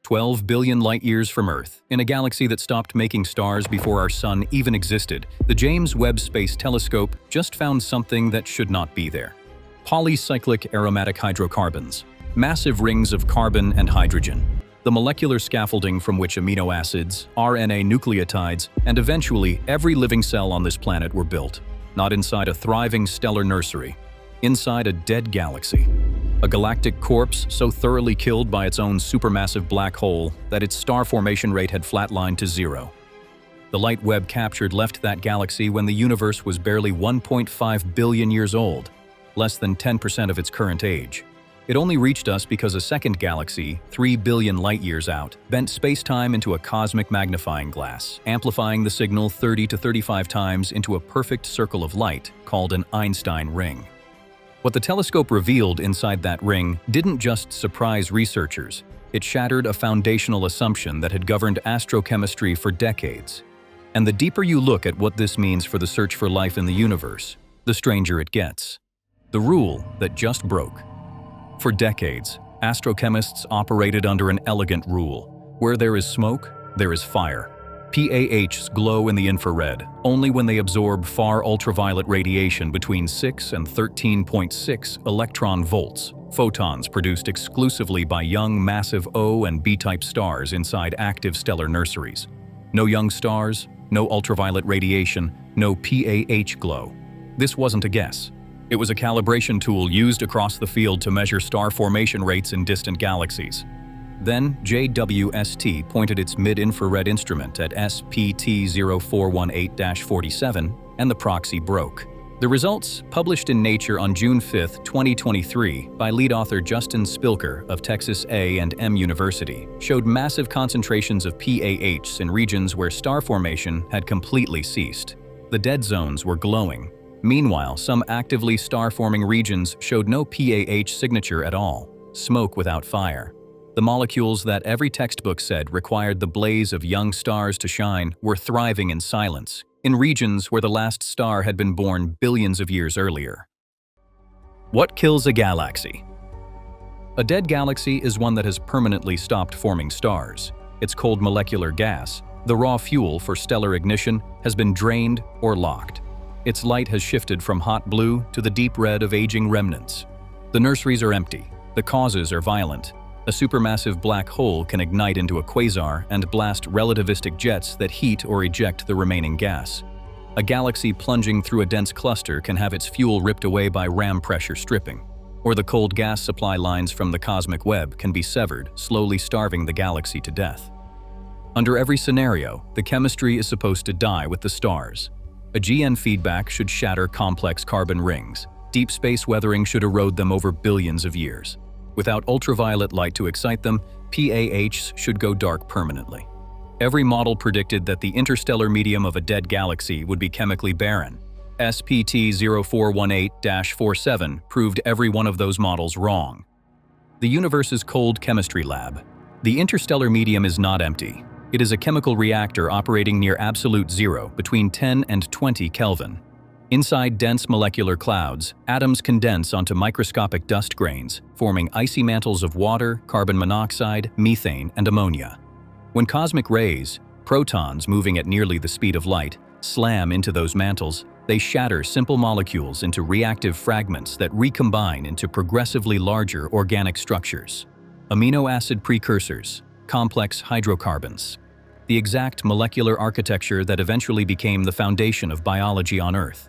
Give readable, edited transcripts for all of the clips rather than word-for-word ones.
12 billion light-years from Earth, in a galaxy that stopped making stars before our Sun even existed, the James Webb Space Telescope just found something that should not be there. Polycyclic aromatic hydrocarbons, massive rings of carbon and hydrogen, the molecular scaffolding from which amino acids, RNA nucleotides, and eventually every living cell on this planet were built, not inside a thriving stellar nursery, inside a dead galaxy. A galactic corpse so thoroughly killed by its own supermassive black hole that its star formation rate had flatlined to zero. The light Webb captured left that galaxy when the universe was barely 1.5 billion years old, less than 10% of its current age. It only reached us because a second galaxy, 3 billion light-years out, bent space-time into a cosmic magnifying glass, amplifying the signal 30 to 35 times into a perfect circle of light called an Einstein ring. What the telescope revealed inside that ring didn't just surprise researchers, it shattered a foundational assumption that had governed astrochemistry for decades. And the deeper you look at what this means for the search for life in the universe, the stranger it gets. The rule that just broke. For decades, astrochemists operated under an elegant rule. Where there is smoke, there is fire. PAHs glow in the infrared only when they absorb far ultraviolet radiation between 6 and 13.6 electron volts, photons produced exclusively by young massive O and B-type stars inside active stellar nurseries. No young stars, no ultraviolet radiation, no PAH glow. This wasn't a guess. It was a calibration tool used across the field to measure star formation rates in distant galaxies. Then, JWST pointed its mid-infrared instrument at SPT 0418-47, and the proxy broke. The results, published in Nature on June 5, 2023, by lead author Justin Spilker of Texas A&M University, showed massive concentrations of PAHs in regions where star formation had completely ceased. The dead zones were glowing. Meanwhile, some actively star-forming regions showed no PAH signature at all, smoke without fire. The molecules that every textbook said required the blaze of young stars to shine were thriving in silence, in regions where the last star had been born billions of years earlier. What kills a galaxy? A dead galaxy is one that has permanently stopped forming stars. Its cold molecular gas, the raw fuel for stellar ignition, has been drained or locked. Its light has shifted from hot blue to the deep red of aging remnants. The nurseries are empty. The causes are violent. A supermassive black hole can ignite into a quasar and blast relativistic jets that heat or eject the remaining gas. A galaxy plunging through a dense cluster can have its fuel ripped away by ram pressure stripping. Or the cold gas supply lines from the cosmic web can be severed, slowly starving the galaxy to death. Under every scenario, the chemistry is supposed to die with the stars. A GN feedback should shatter complex carbon rings. Deep space weathering should erode them over billions of years. Without ultraviolet light to excite them, PAHs should go dark permanently. Every model predicted that the interstellar medium of a dead galaxy would be chemically barren. SPT 0418-47 proved every one of those models wrong. The universe's cold chemistry lab. The interstellar medium is not empty. It is a chemical reactor operating near absolute zero, between 10 and 20 Kelvin. Inside dense molecular clouds, atoms condense onto microscopic dust grains, forming icy mantles of water, carbon monoxide, methane, and ammonia. When cosmic rays, protons moving at nearly the speed of light, slam into those mantles, they shatter simple molecules into reactive fragments that recombine into progressively larger organic structures. Amino acid precursors, complex hydrocarbons. The exact molecular architecture that eventually became the foundation of biology on Earth.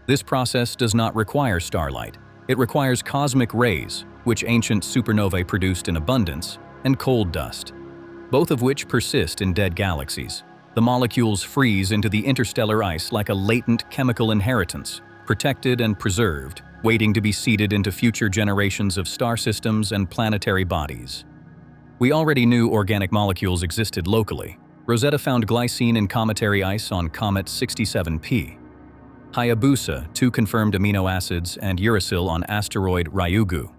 This process does not require starlight. It requires cosmic rays, which ancient supernovae produced in abundance, and cold dust, both of which persist in dead galaxies. The molecules freeze into the interstellar ice like a latent chemical inheritance, protected and preserved, waiting to be seeded into future generations of star systems and planetary bodies. We already knew organic molecules existed locally. Rosetta found glycine in cometary ice on Comet 67P. Hayabusa, 2 confirmed amino acids, and uracil on asteroid Ryugu.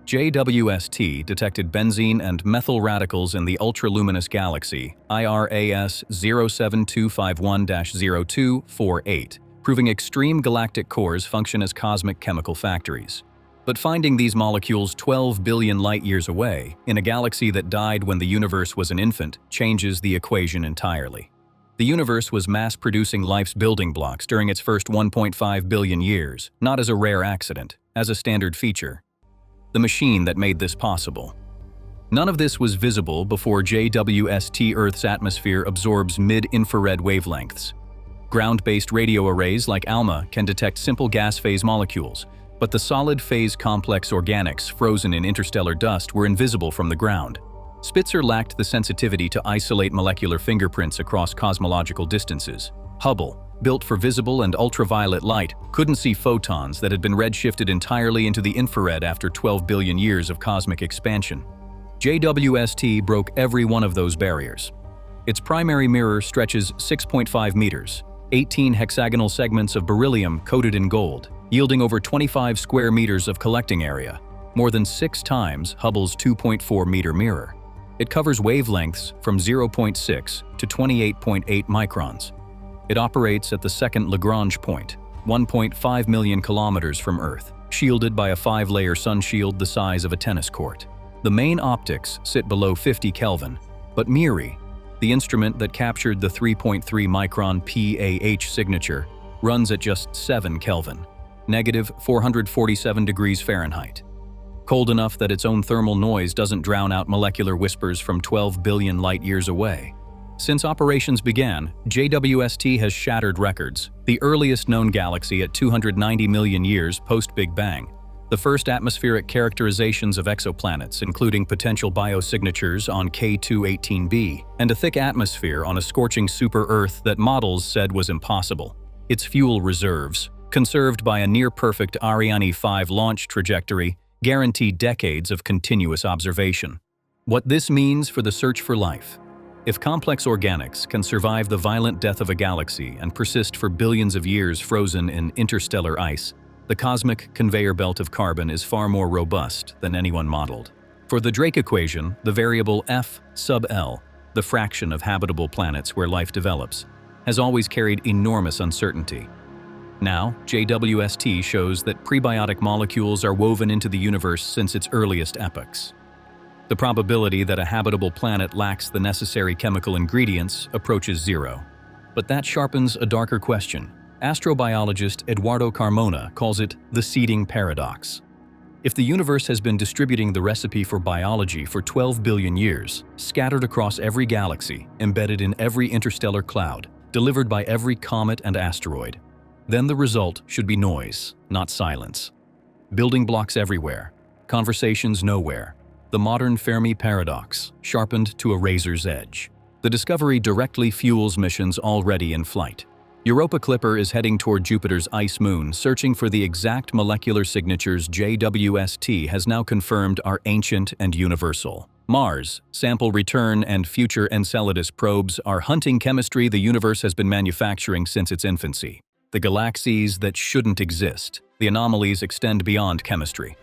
JWST detected benzene and methyl radicals in the ultraluminous galaxy IRAS 07251-0248, proving extreme galactic cores function as cosmic chemical factories. But finding these molecules 12 billion light-years away, in a galaxy that died when the universe was an infant, changes the equation entirely. The universe was mass-producing life's building blocks during its first 1.5 billion years, not as a rare accident, as a standard feature. The machine that made this possible. None of this was visible before JWST Earth's atmosphere absorbs mid-infrared wavelengths. Ground-based radio arrays like ALMA can detect simple gas-phase molecules, but the solid-phase complex organics frozen in interstellar dust were invisible from the ground. Spitzer lacked the sensitivity to isolate molecular fingerprints across cosmological distances. Hubble, built for visible and ultraviolet light, couldn't see photons that had been redshifted entirely into the infrared after 12 billion years of cosmic expansion. JWST broke every one of those barriers. Its primary mirror stretches 6.5 meters, 18 hexagonal segments of beryllium coated in gold, yielding over 25 square meters of collecting area, more than 6 times Hubble's 2.4-meter mirror. It covers wavelengths from 0.6 to 28.8 microns. It operates at the second Lagrange point, 1.5 million kilometers from Earth, shielded by a 5-layer sun shield the size of a tennis court. The main optics sit below 50 Kelvin, but MIRI, the instrument that captured the 3.3 micron PAH signature, runs at just 7 Kelvin, negative 447 degrees Fahrenheit. Cold enough that its own thermal noise doesn't drown out molecular whispers from 12 billion light-years away. Since operations began, JWST has shattered records, the earliest known galaxy at 290 million years post-Big Bang, the first atmospheric characterizations of exoplanets, including potential biosignatures on K2-18b, and a thick atmosphere on a scorching super-Earth that models said was impossible. Its fuel reserves, conserved by a near-perfect Ariane 5 launch trajectory, guarantee decades of continuous observation. What this means for the search for life. If complex organics can survive the violent death of a galaxy and persist for billions of years frozen in interstellar ice, the cosmic conveyor belt of carbon is far more robust than anyone modeled. For the Drake equation, the variable F sub L, the fraction of habitable planets where life develops, has always carried enormous uncertainty. Now, JWST shows that prebiotic molecules are woven into the universe since its earliest epochs. The probability that a habitable planet lacks the necessary chemical ingredients approaches zero. But that sharpens a darker question. Astrobiologist Eduardo Carmona calls it the seeding paradox. If the universe has been distributing the recipe for biology for 12 billion years, scattered across every galaxy, embedded in every interstellar cloud, delivered by every comet and asteroid, then the result should be noise, not silence. Building blocks everywhere, conversations nowhere. The modern Fermi paradox, sharpened to a razor's edge. The discovery directly fuels missions already in flight. Europa Clipper is heading toward Jupiter's ice moon, searching for the exact molecular signatures JWST has now confirmed are ancient and universal. Mars, Sample Return, and future Enceladus probes are hunting chemistry the universe has been manufacturing since its infancy. The galaxies that shouldn't exist. The anomalies extend beyond chemistry.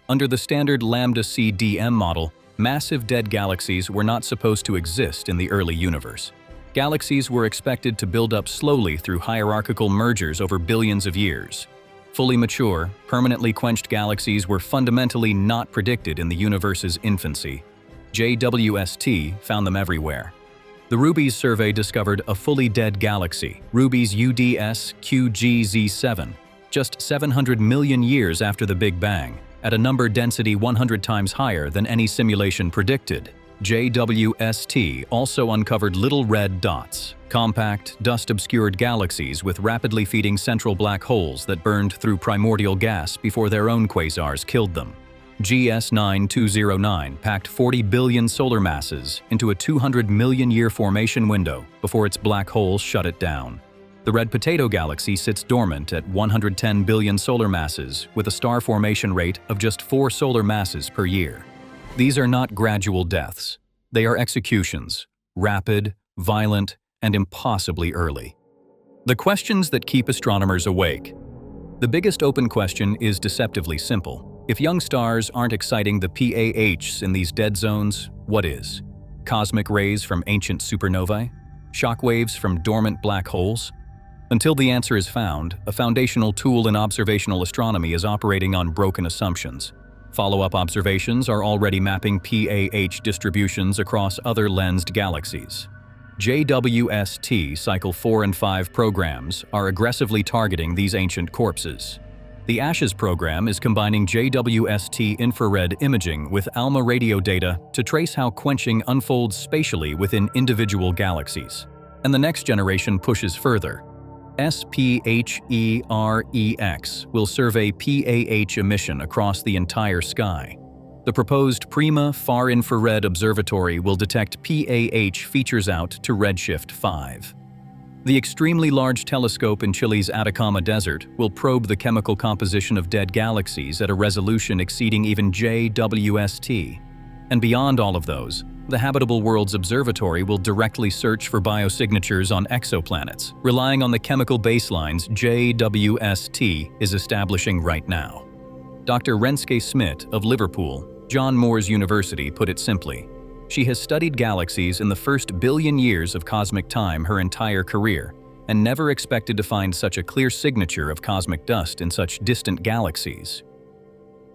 Under the standard lambda-CDM model, massive dead galaxies were not supposed to exist in the early universe. Galaxies were expected to build up slowly through hierarchical mergers over billions of years. Fully mature, permanently quenched galaxies were fundamentally not predicted in the universe's infancy. JWST found them everywhere. The Rubies survey discovered a fully dead galaxy, Rubies UDS QGZ7, just 700 million years after the Big Bang, at a number density 100 times higher than any simulation predicted. JWST also uncovered little red dots, compact, dust-obscured galaxies with rapidly feeding central black holes that burned through primordial gas before their own quasars killed them. GS9209 packed 40 billion solar masses into a 200 million-year formation window before its black hole shut it down. The Red Potato Galaxy sits dormant at 110 billion solar masses with a star formation rate of just 4 solar masses per year. These are not gradual deaths. They are executions, rapid, violent, and impossibly early. The questions that keep astronomers awake. The biggest open question is deceptively simple. If young stars aren't exciting the PAHs in these dead zones, what is? Cosmic rays from ancient supernovae? Shockwaves from dormant black holes? Until the answer is found, a foundational tool in observational astronomy is operating on broken assumptions. Follow-up observations are already mapping PAH distributions across other lensed galaxies. JWST Cycle 4 and 5 programs are aggressively targeting these ancient corpses. The ASHES program is combining JWST infrared imaging with ALMA radio data to trace how quenching unfolds spatially within individual galaxies. And the next generation pushes further. SPHEREX will survey PAH emission across the entire sky. The proposed PRIMA Far Infrared Observatory will detect PAH features out to redshift 5. The extremely large telescope in Chile's Atacama Desert will probe the chemical composition of dead galaxies at a resolution exceeding even JWST. And beyond all of those, the Habitable Worlds Observatory will directly search for biosignatures on exoplanets, relying on the chemical baselines JWST is establishing right now. Dr. Renske Smit of Liverpool, John Moores University, put it simply. She has studied galaxies in the first billion years of cosmic time her entire career, and never expected to find such a clear signature of cosmic dust in such distant galaxies.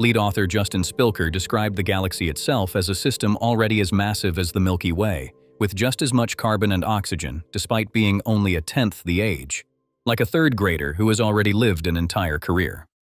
Lead author Justin Spilker described the galaxy itself as a system already as massive as the Milky Way, with just as much carbon and oxygen, despite being only a tenth the age, like a third grader who has already lived an entire career.